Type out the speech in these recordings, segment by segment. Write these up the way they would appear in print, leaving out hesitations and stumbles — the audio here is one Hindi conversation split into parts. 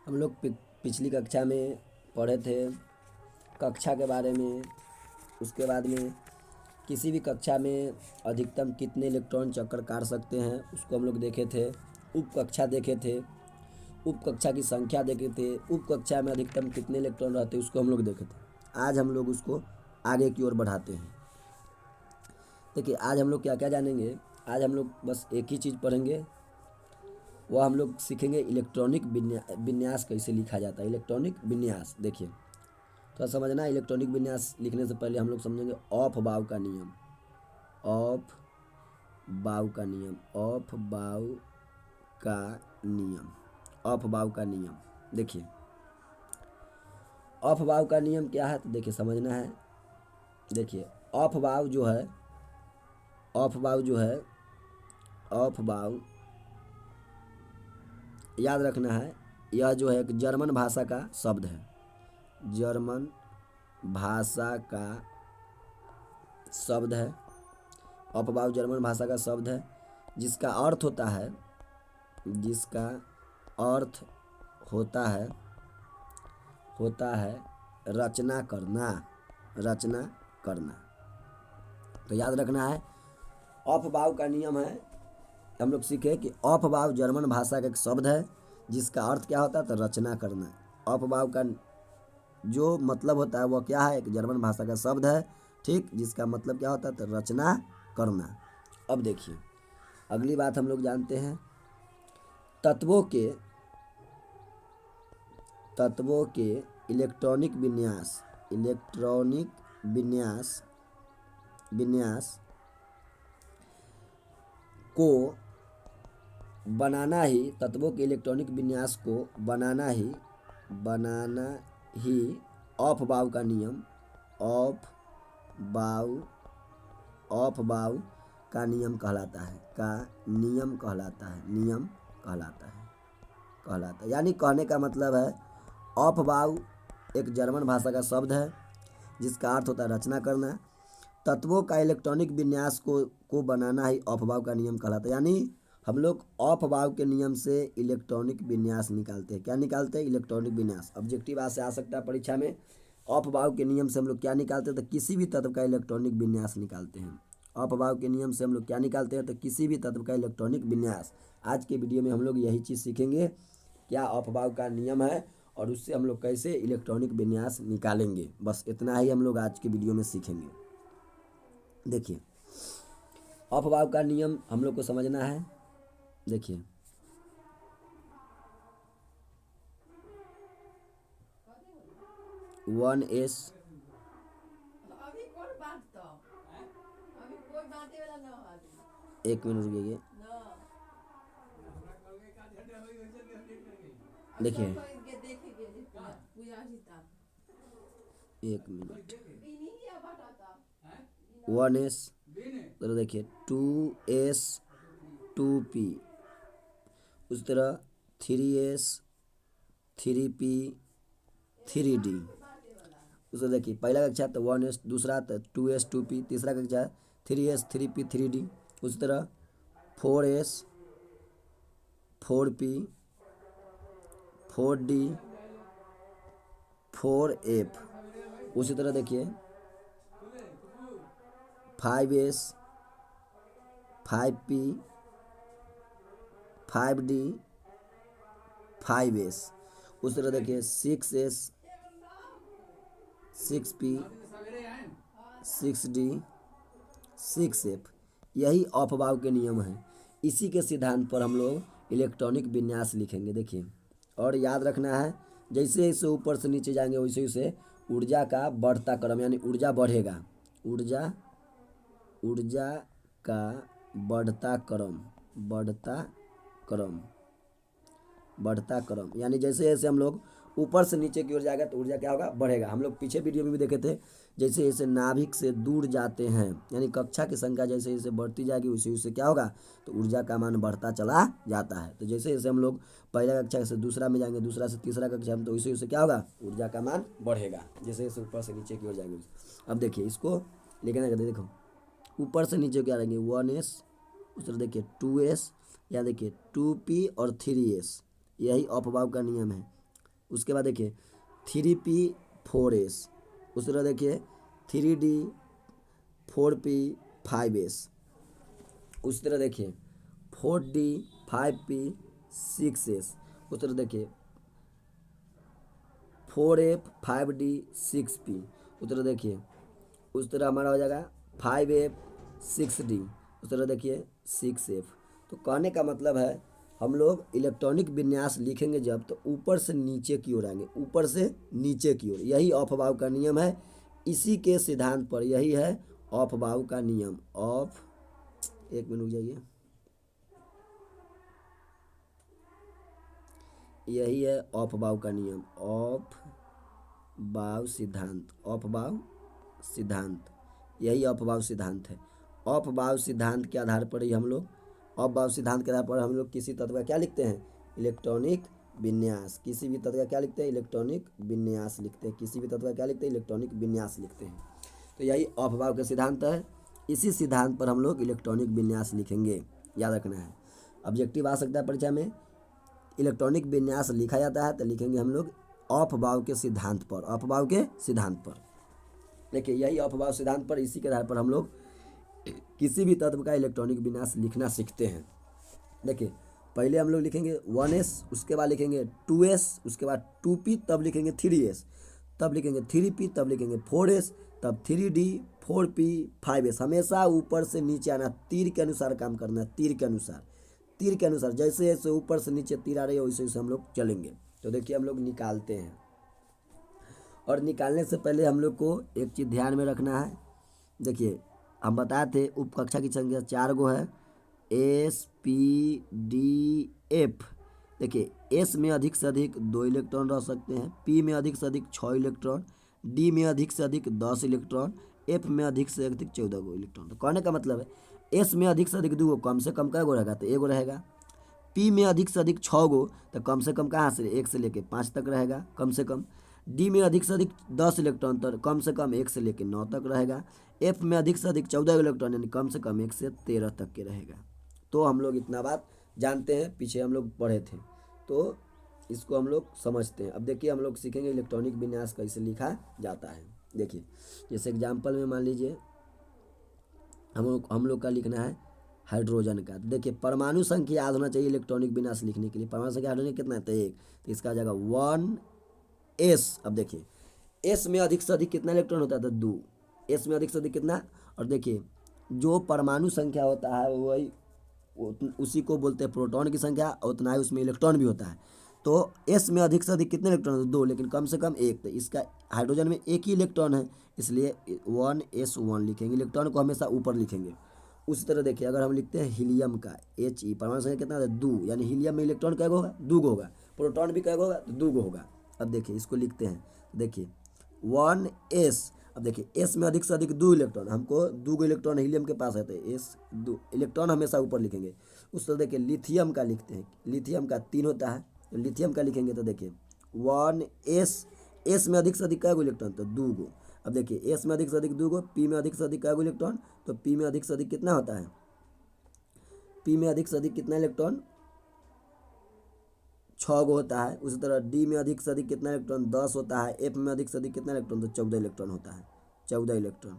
हम लोग पिछली कक्षा में पढ़े थे कक्षा के बारे में। उसके बाद में किसी भी कक्षा में अधिकतम कितने इलेक्ट्रॉन चक्कर काट सकते हैं उसको हम लोग देखे थे। उप कक्षा देखे थे, उप कक्षा की संख्या देखे थे, उप कक्षा में अधिकतम कितने इलेक्ट्रॉन रहते हैं उसको हम लोग देखे थे। आज हम लोग उसको आगे की ओर बढ़ाते हैं। देखिए आज हम लोग क्या क्या जानेंगे। आज हम लोग बस एक ही चीज़ पढ़ेंगे, वह हम लोग सीखेंगे इलेक्ट्रॉनिक विन्यास कैसे लिखा जाता है। इलेक्ट्रॉनिक विन्यास देखिए थोड़ा समझना। इलेक्ट्रॉनिक विन्यास लिखने से पहले हम लोग समझेंगे ऑफ बाउ का नियम। ऑफ बाउ का नियम, ऑफ बाउ का नियम, ऑफ बाउ का नियम। देखिए ऑफ बाउ का नियम क्या है तो देखिए समझना है। देखिए ऑफ बाउ जो है, ऑफ बाउ जो है, ऑफ बाउ याद रखना है। यह जो है एक जर्मन भाषा का शब्द है। जर्मन भाषा का शब्द है। ऑफ बाउ जर्मन भाषा का शब्द है जिसका अर्थ होता है, जिसका अर्थ होता है रचना करना, रचना करना। तो याद रखना है ऑफ बाउ का नियम है। हम लोग सीखे कि ऑफ बाउ जर्मन भाषा का एक शब्द है जिसका अर्थ क्या होता है तो रचना करना। ऑफ बाउ का जो मतलब होता है वह क्या है, एक जर्मन भाषा का शब्द है, ठीक, जिसका मतलब क्या होता है तो रचना करना। अब देखिए अगली बात हम लोग जानते हैं तत्वों के इलेक्ट्रॉनिक विन्यास। इलेक्ट्रॉनिक विन्यास को बनाना ही, तत्वों के इलेक्ट्रॉनिक विन्यास को बनाना ही ऑफ बाउ का नियम, ऑफ बाउ का नियम कहलाता है। यानी कहने का मतलब है ऑफ बाउ एक जर्मन भाषा का शब्द है जिसका अर्थ होता है रचना करना। तत्वों का इलेक्ट्रॉनिक विन्यास को बनाना ही ऑफ बाउ का नियम कहलाता है। यानी हम लोग ऑफ बाउ के नियम से इलेक्ट्रॉनिक विन्यास निकालते हैं। क्या निकालते हैं? इलेक्ट्रॉनिक विन्यास। ऑब्जेक्टिव आज से आ सकता है परीक्षा में। ऑफ बाउ के नियम से हम लोग क्या निकालते हैं तो किसी भी तत्व का इलेक्ट्रॉनिक विन्यास निकालते हैं। ऑफ बाउ के नियम से हम लोग क्या निकालते हैं तो किसी भी तत्व का इलेक्ट्रॉनिक विन्यास। आज के वीडियो में हम लोग यही चीज़ सीखेंगे, क्या ऑफ बाउ का नियम है और उससे हम लोग कैसे इलेक्ट्रॉनिक विन्यास निकालेंगे। बस इतना ही हम लोग आज के वीडियो में सीखेंगे। देखिए ऑफ बाउ का नियम हम लोग को समझना है। देखिए 1s, एक मिनट रुकिए। देखिए एक मिनट, 1s, तो देखिए 2s 2p, उस तरह 3s 3p 3d। उसे देखिए पहला कक्षा तो 1s, दूसरा तो 2s 2p, तीसरा कक्षा 3s 3p 3d। उस तरह 4s 4p 4d 4f। उसी तरह देखिए 5s 5p 5d 5s। उस तरह देखिए 6s 6p 6d 6f। यही ऑफ बाउ के नियम हैं। इसी के सिद्धांत पर हम लोग इलेक्ट्रॉनिक विन्यास लिखेंगे। देखिए और याद रखना है जैसे जैसे ऊपर से नीचे जाएंगे वैसे वैसे ऊर्जा का बढ़ता क्रम, यानी ऊर्जा बढ़ेगा। ऊर्जा का बढ़ता क्रम, यानी जैसे जैसे हम लोग ऊपर से नीचे की ओर जाएगा तो ऊर्जा क्या होगा, बढ़ेगा। हम लोग पीछे वीडियो में भी देखे थे जैसे जैसे नाभिक से दूर जाते हैं, यानी कक्षा की संख्या जैसे जैसे बढ़ती जाएगी वैसे वैसे क्या होगा तो ऊर्जा का मान बढ़ता चला जाता है। तो जैसे जैसे हम लोग पहला कक्षा से दूसरा में जाएंगे, दूसरा से तीसरा कक्षा में, तो वैसे वैसे क्या होगा ऊर्जा का मान बढ़ेगा जैसे जैसे ऊपर से नीचे की ओर जाएंगे। अब देखिए इसको लिखना कहते देखो ऊपर से नीचे क्या रहेंगे 1s, उस तरह देखिए 2s, या देखिए 2p और 3s। यही ऑफ बाउ का नियम है। उसके बाद देखिए 3p4s, उस तरह देखिए 3d 4p 5s, उस तरह देखिए 4d 5p 6s, उस तरह देखिए 4f 5d 6p, उस तरह देखिए उस तरह हमारा हो जाएगा 5f 6d, उस तरह देखिए 6f। तो कहने का मतलब है हम लोग इलेक्ट्रॉनिक विन्यास लिखेंगे जब तो ऊपर से नीचे की ओर आएंगे, ऊपर से नीचे की ओर, यही ऑफ-बाउ का नियम है। इसी के सिद्धांत पर यही है ऑफ-बाउ का नियम। ऑफ, एक मिनट रुक जाइए, यही है ऑफ-बाउ का नियम, ऑफ-बाउ सिद्धांत, ऑफ-बाउ सिद्धांत, यही ऑफ-बाउ सिद्धांत है। ऑफ-बाउ सिद्धांत के आधार पर ही हम लोग, ऑफ-बाउ सिद्धांत के आधार पर हम लोग किसी तत्व का क्या लिखते हैं, इलेक्ट्रॉनिक विन्यास, किसी भी तत्व का क्या लिखते हैं, इलेक्ट्रॉनिक विन्यास लिखते हैं, किसी भी तत्व का क्या लिखते हैं, इलेक्ट्रॉनिक विन्यास लिखते हैं। तो यही ऑफ-बाउ का सिद्धांत है, इसी सिद्धांत पर हम लोग इलेक्ट्रॉनिक विन्यास लिखेंगे, याद रखना है। ऑब्जेक्टिव आ सकता है परीक्षा में, इलेक्ट्रॉनिक विन्यास लिखा जाता है तो लिखेंगे हम लोग ऑफ-बाउ के सिद्धांत पर, ऑफ-बाउ के सिद्धांत पर। देखिए यही ऑफ-बाउ सिद्धांत पर, इसी के आधार पर हम लोग किसी भी तत्व का इलेक्ट्रॉनिक विन्यास लिखना सीखते हैं। देखिए पहले हम लोग लिखेंगे 1s, उसके बाद लिखेंगे 2s, उसके बाद 2p, तब लिखेंगे 3s, तब लिखेंगे 3p, तब लिखेंगे 4s, तब 3d 4p 5s। हमेशा ऊपर से नीचे आना, तीर के अनुसार काम करना, तीर के अनुसार, तीर के अनुसार, जैसे जैसे ऊपर से नीचे तीर आ रही है वैसे वैसे हम लोग चलेंगे। तो देखिए हम लोग निकालते हैं, और निकालने से पहले हम लोग को एक चीज़ ध्यान में रखना है। देखिए हम बताए थे उपकक्षा की संख्या 4 गो है, एस पी डी एफ। देखिए एस में अधिक से अधिक 2 इलेक्ट्रॉन रह सकते हैं, पी में अधिक से अधिक 6 इलेक्ट्रॉन, डी में अधिक से अधिक 10 इलेक्ट्रॉन, एफ में अधिक से अधिक 14 गो इलेक्ट्रॉन। तो कहने का मतलब है एस में अधिक से अधिक 2 गो, कम से कम कै गो रहेगा, तो 1 गो रहेगा। पी में अधिक से अधिक 6 गो, तो कम से कम कहाँ से 1 से लेके 5 तक रहेगा कम से कम। डी में अधिक से अधिक 10 इलेक्ट्रॉन, तो कम से कम 1 से लेकर 9 तक रहेगा। एफ में अधिक से अधिक 14 इलेक्ट्रॉन, यानी कम से कम 1 से 13 तक के रहेगा। तो हम लोग इतना बात जानते हैं, पीछे हम लोग पढ़े थे, तो इसको हम लोग समझते हैं। अब देखिए हम लोग सीखेंगे इलेक्ट्रॉनिक विन्यास कैसे लिखा जाता है। देखिए जैसे एग्जाम्पल में मान लीजिए हम लोग का लिखना है हाइड्रोजन का। देखिए परमाणु संख्या याद होना चाहिए इलेक्ट्रॉनिक विन्यास लिखने के लिए। परमाणु संख्या हाइड्रोजन कितना है, तो 1, तो इसका आ जाएगा 1s। अब देखिए एस में अधिक से अधिक कितना इलेक्ट्रॉन होता है, तो 2, एस में अधिक से अधिक कितना। और देखिए जो परमाणु संख्या होता है वही उसी को बोलते हैं प्रोटॉन की संख्या, उतना ही उसमें इलेक्ट्रॉन भी होता है। तो एस में अधिक से अधिक कितने इलेक्ट्रॉन, 2, लेकिन कम से कम 1, तो इसका हाइड्रोजन में 1 ही इलेक्ट्रॉन है, इसलिए 1s1 लिखेंगे, इलेक्ट्रॉन को हमेशा ऊपर लिखेंगे। उसी तरह देखिए अगर हम लिखते हैं हीलियम का He, परमाणु संख्या कितना है, 2, यानी हीलियम में इलेक्ट्रॉन कै गो होगा, 2 गो होगा, प्रोटॉन भी कै गो होगा, तो 2 गो होगा। अब देखिए इसको लिखते हैं, देखिए 1s। अब देखिए एस में अधिक से अधिक 2 इलेक्ट्रॉन, हमको 2 गो इलेक्ट्रॉन हीलियम के पास है, तो एस 2 इलेक्ट्रॉन हमेशा ऊपर लिखेंगे। उस तरह देखिए लिथियम का लिखते हैं, लिथियम का 3 होता है, तो लिथियम का लिखेंगे तो देखिए 1s, एस में अधिक से अधिक कै गो इलेक्ट्रॉन, तो 2 गो। अब देखिए एस में अधिक से अधिक 2 गो, पी में अधिक से अधिक कै गो इलेक्ट्रॉन, तो पी में अधिक से अधिक कितना होता है, पी में अधिक से अधिक कितना इलेक्ट्रॉन, 6 गो होता है। उसी तरह डी में अधिक से अधिक कितना इलेक्ट्रॉन, 10 होता है। एफ में अधिक से अधिक कितना इलेक्ट्रॉन, तो 14 इलेक्ट्रॉन होता है, 14 इलेक्ट्रॉन।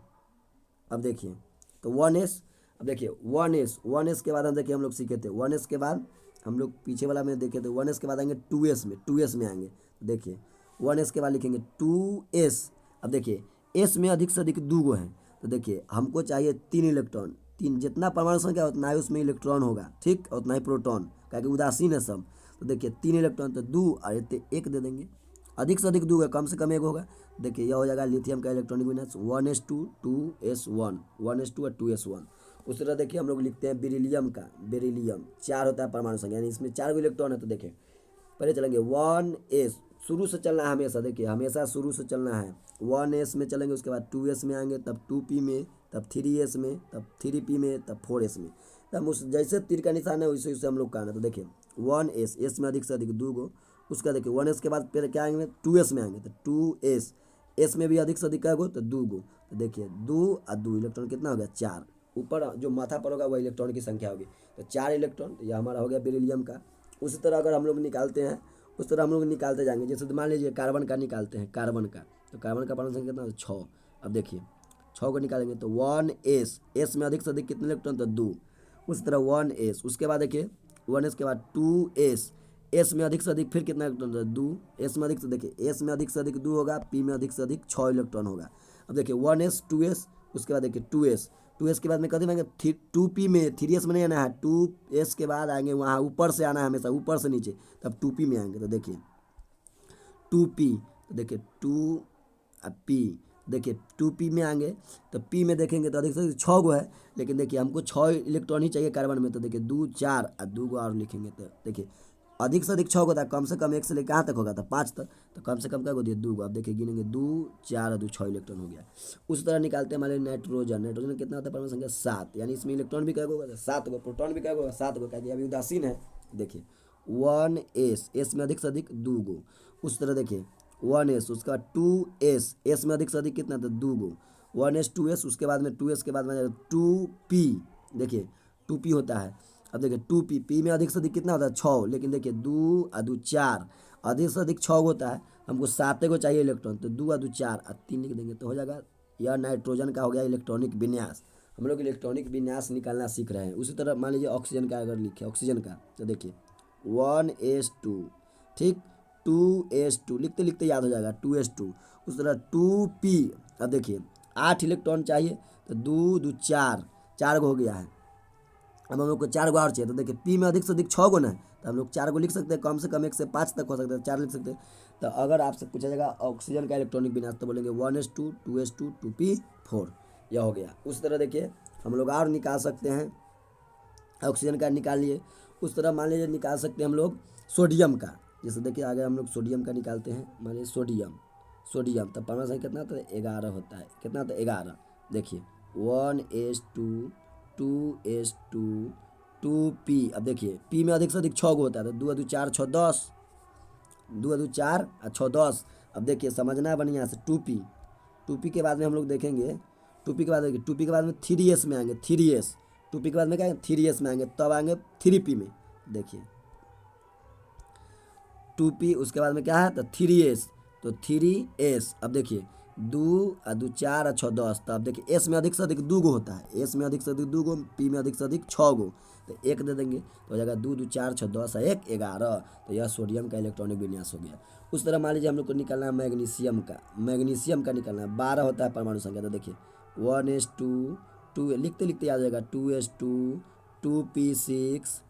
अब देखिए तो 1s। अब देखिए 1s के बाद हम देखिए हम लोग सीखे थे 1s के बाद हम लोग पीछे वाला में देखे थे 1s के बाद आएंगे 2s में आएंगे। देखिए 1s के बाद लिखेंगे 2s। अब देखिए एस में अधिक से अधिक 2 गो है, तो देखिए हमको चाहिए 3 इलेक्ट्रॉन, 3, जितना परमाणु संख्या उतना ही उसमें इलेक्ट्रॉन होगा, ठीक, उतना ही प्रोटॉन, क्या कि उदासीन है सब। तो देखिए 3 इलेक्ट्रॉन, तो 2 और 1 दे देंगे, अधिक से अधिक 2 है, कम से कम 1 होगा। देखिए यह हो जाएगा लिथियम का इलेक्ट्रॉनिक विन्यास 1s2 2s1, 1s2 और 2s1। उस तरह देखिए हम लोग लिखते हैं बेरिलियम का, बेरिलियम 4 होता है परमाणु संख्या, यानी इसमें 4 गो इलेक्ट्रॉन है। तो देखिए पहले चलेंगे 1s, शुरू से चलना है हमेशा, देखिए हमेशा शुरू से चलना है। 1s में चलेंगे, उसके बाद 2s में आएंगे, तब 2p में, तब 3s में, तब 3p में, तब 4s में। तब उस जैसे तीर का निशान है वैसे वैसे हम लोग का आना। तो देखिए 1s, एस में अधिक से अधिक 2 गो। उसका देखिए 1s के बाद फिर क्या आएंगे, 2s में आएंगे, तो 2s, एस में भी अधिक से अधिक क्या गो, तो 2 गो। तो देखिए 2 और 2 इलेक्ट्रॉन कितना हो गया, 4। ऊपर जो माथा पर होगा वह इलेक्ट्रॉन की संख्या होगी, तो 4 इलेक्ट्रॉन, तो यह हमारा हो गया बेरिलियम का। उसी तरह अगर हम लोग निकालते हैं उस तरह हम लोग निकालते जाएंगे। जैसे तो मान लीजिए कार्बन का निकालते हैं, कार्बन का, तो कार्बन का परमाणु संख्या कितना, 6। अब देखिए 6 को निकालेंगे तो 1s, एस में अधिक से अधिक कितने इलेक्ट्रॉन, तो 2। उसी तरह 1s, उसके बाद देखिए 1s के बाद 2s, एस में अधिक से अधिक फिर कितना इलेक्ट्रॉन, तो 2। एस में अधिक से देखिए, एस में अधिक से अधिक 2 होगा, पी में अधिक से अधिक 6 इलेक्ट्रॉन होगा। अब देखिए 1s 2s, उसके बाद देखिए 2s, 2s के बाद में कभी आएंगे 2p में, 3s में नहीं आना है, 2s के बाद आएंगे वहाँ ऊपर से आना है हमेशा, ऊपर से नीचे, तब 2p में आएंगे। तो देखिए 2p, तो देखिए 2p, देखिए 2p में आएंगे तो p में देखेंगे तो अधिक से अधिक 6 गो है, लेकिन देखिए हमको 6 इलेक्ट्रॉन ही चाहिए कार्बन में, तो देखिए 2 4 और 2 गो और लिखेंगे। तो देखिए अधिक से अधिक 6 गो था, कम से कम 1 से लेकर कहाँ तक होगा था, 5 तक, तो कम से कम क्या को दिए, 2 गो। अब देखिए गिनेंगे 2 4 और 2 6 इलेक्ट्रॉन हो गया। उस तरह निकालते हैं हमारे नाइट्रोजन, नाइट्रोजन कितना होता है, परमाणु संख्या 7, यानी इसमें इलेक्ट्रॉन भी क्या होगा, 7 गो, प्रोटॉन भी क्या होगा, 7 गो, क्या अभी उदासीन है। देखिए 1s, एस में अधिक से अधिक 2 गो। उस तरह देखिए 1s, उसका 2s, एस में अधिक से अधिक कितना था, 2 गो। 1s 2s, उसके बाद में 2s के बाद में 2p, देखिए 2p होता है। अब देखिए 2p, p में अधिक से अधिक कितना होता है, 6, लेकिन देखिए 2 और 2 4, अधिक से अधिक 6 होता है, हमको 7 को चाहिए इलेक्ट्रॉन, तो 2 और 2 4 और 3 लिख देंगे तो हो जाएगा। यह नाइट्रोजन का हो गया इलेक्ट्रॉनिक विन्यास। हम लोग इलेक्ट्रॉनिक विन्यास निकालना सीख रहे हैं। उसी तरह मान लीजिए ऑक्सीजन का अगर लिखे, ऑक्सीजन का, तो देखिए 1s2, ठीक, 2s2 लिखते लिखते याद हो जाएगा, 2s2। उस तरह 2p, अब देखिए 8 इलेक्ट्रॉन चाहिए, तो 2 2 4, 4 गो हो गया है। अब हम लोग को 4 गो और चाहिए, तो देखिए पी में अधिक से अधिक 6 गो ना, तो हम लोग 4 गो लिख सकते हैं, कम से कम 1 से 5 तक हो सकता है, 4 लिख सकते हैं। तो अगर आपसे पूछा जाएगा ऑक्सीजन का इलेक्ट्रॉनिक विन्यास, तो बोलेंगे 1s2 2s2 2p4, यह हो गया। उस तरह देखिए हम लोग और निकाल सकते हैं, ऑक्सीजन का निकाल लिए। उस तरह मान लीजिए निकाल सकते हैं हम लोग सोडियम का। जैसे देखिए आगे हम लोग सोडियम का निकालते हैं, मान लीजिए सोडियम, सोडियम तब परमाणु संख्या कितना होता है, 11 होता है। कितना होता है, 11। देखिए 1s2 2s2 2p, अब देखिए p में अधिक से अधिक 6 गो होता है, तो 2 2 4 6 10, 2 2 4 और 6 10। अब देखिए समझना है बढ़िया से, 2p, 2p के बाद में हम लोग देखेंगे, 2p के बाद देखिए 2p के बाद में 3s में आएंगे, 3s, 2p के बाद में क्या है, 3s में आएंगे, तब आएंगे 3p में। देखिए 2p, उसके बाद में क्या है, तो 3s, तो 3s। अब देखिए 2 और 2 4 और 6 10, तो अब देखिए s में अधिक से अधिक 2 गो होता है, s में अधिक से अधिक 2 गो, p में अधिक से अधिक 6 गो, तो 1 दे देंगे तो हो जाएगा 2 2 4 6 10 और 1 11। तो यह सोडियम का इलेक्ट्रॉनिक विन्यास हो गया। उस तरह मान लीजिए हम लोग को निकालना है मैग्नीशियम का, मैग्नीशियम का निकालना है, 12 होता है परमाणु संख्या। तो देखिए 1s2 2, लिखते लिखते याद हो जाएगा, 2s2 2p6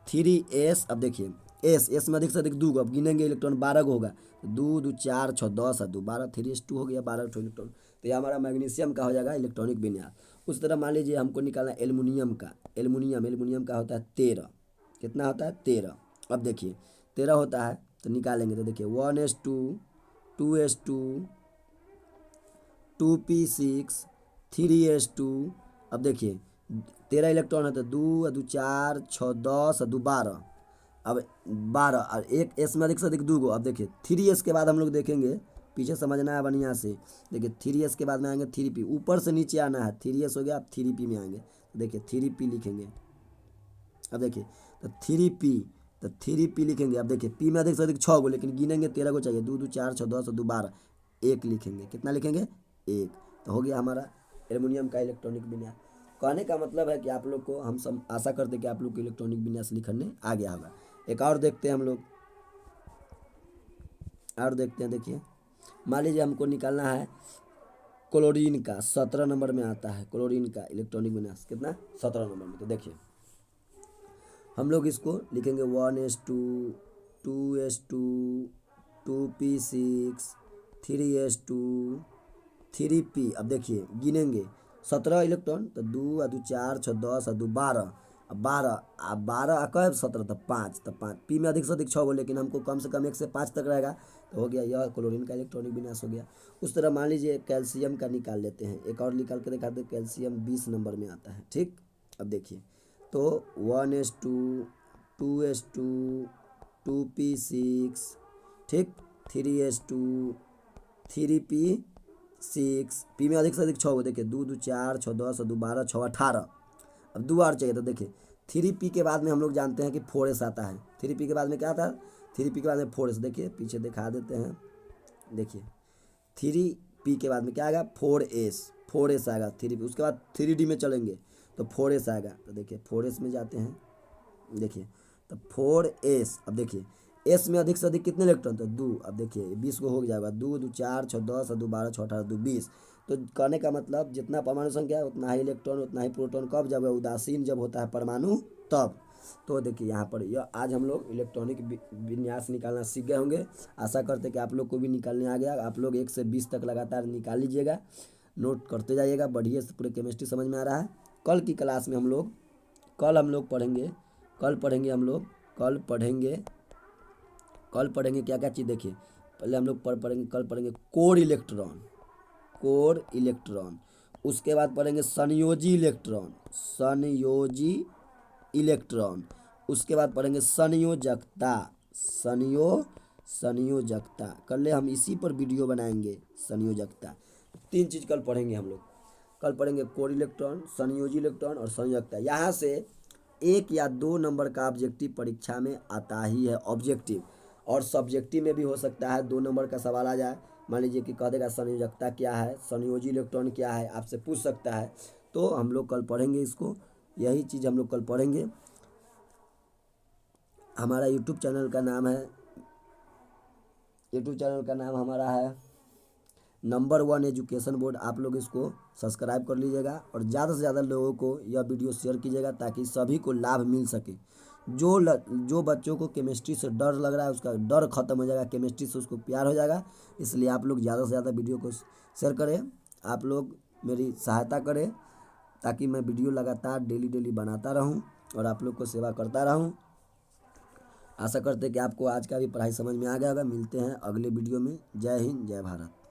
3s। अब देखिए एस में अधिक से अधिक 2 गो, अब गिनेंगे इलेक्ट्रॉन 12 गो होगा, 2 2 4 6 10 और 2 12, 3s2 हो गया, 12 इलेक्ट्रॉन। तो यह हमारा मैग्नीशियम का हो जाएगा इलेक्ट्रॉनिक विन्यास। उस तरह मान लीजिए हमको निकालना है एल्युमिनियम का, एल्युमिनियम का होता है 13। कितना होता है, 13। अब देखिए 13 होता है तो निकालेंगे, तो देखिए 1s2 2s2 2p6 3s2। अब देखिए 13 इलेक्ट्रॉन है, तो 2 2 4 6 10 और 2 12, अब 12 और एक एस में अधिक से अधिक 2 गो। अब देखिए 3s के बाद हम लोग देखेंगे, पीछे समझना है बढ़िया से, देखिए 3s के बाद में आएंगे 3p, ऊपर से नीचे आना है, 3s हो गया, अब 3p में आएंगे, तो देखिए 3p लिखेंगे। अब देखिए तो 3p, तो 3p लिखेंगे। अब देखिए p में अधिक से अधिक 6 गो, लेकिन गिनेंगे 13 को चाहिए, 2 2 4 6 10 और 2 12, 1 लिखेंगे। कितना लिखेंगे, 1। तो हो गया हमारा एल्युमिनियम का इलेक्ट्रॉनिक विन्यास। कहने का मतलब है कि आप लोग को हम सब आशा करते हैं कि आप लोग को इलेक्ट्रॉनिक विन्यास लिखने आ गया होगा। एक और देखते हैं हम लोग, और देखते हैं। देखिए मान लीजिए हमको निकालना है क्लोरीन का, 17 नंबर में आता है क्लोरीन का इलेक्ट्रॉनिक विन्यास, कितना, 17 नंबर में। तो देखिए हम लोग इसको लिखेंगे 1s2 2s2 2p6 3s2 3p। अब देखिए गिनेंगे 17 इलेक्ट्रॉन, तो 2 और 2 4 6 10 और 2 12, अब 12 कब 17, तो 5, तो 5 पी में अधिक से अधिक 6 गो, लेकिन हमको कम से कम 1 से 5 तक रहेगा, तो हो गया यह क्लोरीन का इलेक्ट्रॉनिक विन्यास हो गया। उस तरह मान लीजिए कैल्शियम का निकाल लेते हैं, एक और निकाल के दिखाते हैं। कैल्शियम 20 नंबर में आता है, ठीक। अब देखिए तो 1s2 2s2 2p6, ठीक, 3s2 3p6, पी में अधिक से अधिक 6 गो, देखिए 2 2 4 6 10 और 2 12 6 18। अब 2 और चाहिए, तो देखिए 3p के बाद में हम लोग जानते हैं कि 4s आता है, 3p के बाद में क्या आता है, 3p के बाद में 4s, देखिए पीछे दिखा देते हैं, देखिए 3p के बाद में क्या आएगा 4s आएगा 3p। उसके बाद 3d में चलेंगे तो 4s आएगा, तो देखिए 4s में जाते हैं, देखिए तो 4s। अब देखिए एस में अधिक से अधिक कितने इलेक्ट्रॉन, तो 2। अब देखिए 20 को हो जाएगा, 2 2 4 6 10 और 2 12 6 18 2 20। तो कहने का मतलब जितना परमाणु संख्या है उतना ही इलेक्ट्रॉन उतना ही प्रोटॉन, कब, जब उदासीन जब होता है परमाणु तब। तो देखिए यहाँ पर यह आज हम लोग इलेक्ट्रॉनिक विन्यास निकालना सीख गए होंगे। आशा करते कि आप लोग को भी निकालने आ गया। आप लोग 1 से 20 तक लगातार निकाल लीजिएगा, नोट करते जाइएगा, बढ़िया से पूरे केमिस्ट्री समझ में आ रहा है। कल की क्लास में हम लोग पढ़ेंगे, कल पढ़ेंगे क्या क्या चीज़, देखिए पहले हम लोग कल पढ़ेंगे कोर इलेक्ट्रॉन, उसके बाद पढ़ेंगे संयोजी इलेक्ट्रॉन, उसके बाद पढ़ेंगे संयोजकता। कल हम इसी पर वीडियो बनाएंगे, संयोजकता। 3 चीज़ कल पढ़ेंगे हम लोग। कल पढ़ेंगे कोर इलेक्ट्रॉन, संयोजी इलेक्ट्रॉन और संयोजकता। यहाँ से 1 या 2 नंबर का ऑब्जेक्टिव परीक्षा में आता ही है, ऑब्जेक्टिव। और सब्जेक्टिव में भी हो सकता है 2 नंबर का सवाल आ जाए। मान लीजिए कि कह देगा संयोजकता क्या है, संयोजी इलेक्ट्रॉन क्या है, आपसे पूछ सकता है। तो हम लोग कल पढ़ेंगे इसको, यही चीज़ हम लोग कल पढ़ेंगे। हमारा यूट्यूब चैनल का नाम हमारा है नंबर 1 एजुकेशन बोर्ड। आप लोग इसको सब्सक्राइब कर लीजिएगा और ज़्यादा से ज़्यादा लोगों को यह वीडियो शेयर कीजिएगा ताकि सभी को लाभ मिल सके। जो बच्चों को केमिस्ट्री से डर लग रहा है उसका डर खत्म हो जाएगा, केमिस्ट्री से उसको प्यार हो जाएगा। इसलिए आप लोग ज़्यादा से ज़्यादा वीडियो को शेयर करें, आप लोग मेरी सहायता करें ताकि मैं वीडियो लगातार डेली बनाता रहूं और आप लोग को सेवा करता रहूं। आशा करते हैं कि आपको आज का भी पढ़ाई समझ में आ गया होगा। मिलते हैं अगले वीडियो में। जय हिंद, जय भारत।